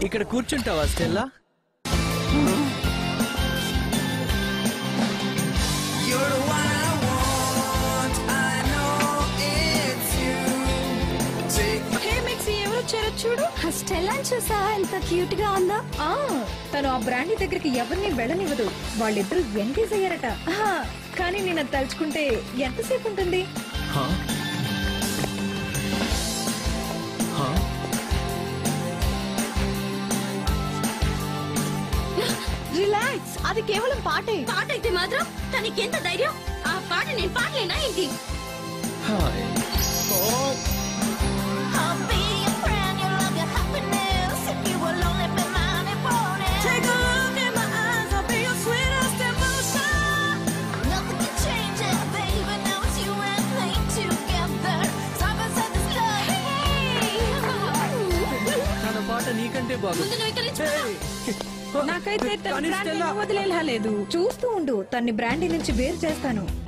ఇక్కడ కూర్చుంటావా స్టెల్లా? చూడు, స్టెల్లా చూసా ఎంత క్యూట్ గా ఉందో. తను ఆ బ్రాండీ దగ్గరికి ఎవరిని వెళ్ళనివ్వదు. వాళ్ళిద్దరూ ఎంగేజ్ అయ్యారట. కానీ నేను తలుచుకుంటే ఎంతసేపు ఉంటుంది? రిలాక్స్, అది కేవలం పాటే. పాట అయితే మాత్రం తనకెంత ధైర్యం? ఆ పాట నేను పాడలేనా ఏంటి? నీకంటే బాగుంది. నాకైతే తన బ్రాండీ వదిలేలా లేదు. చూస్తూ ఉండు, తన్ని బ్రాండీ నుంచి వేరు చేస్తాను.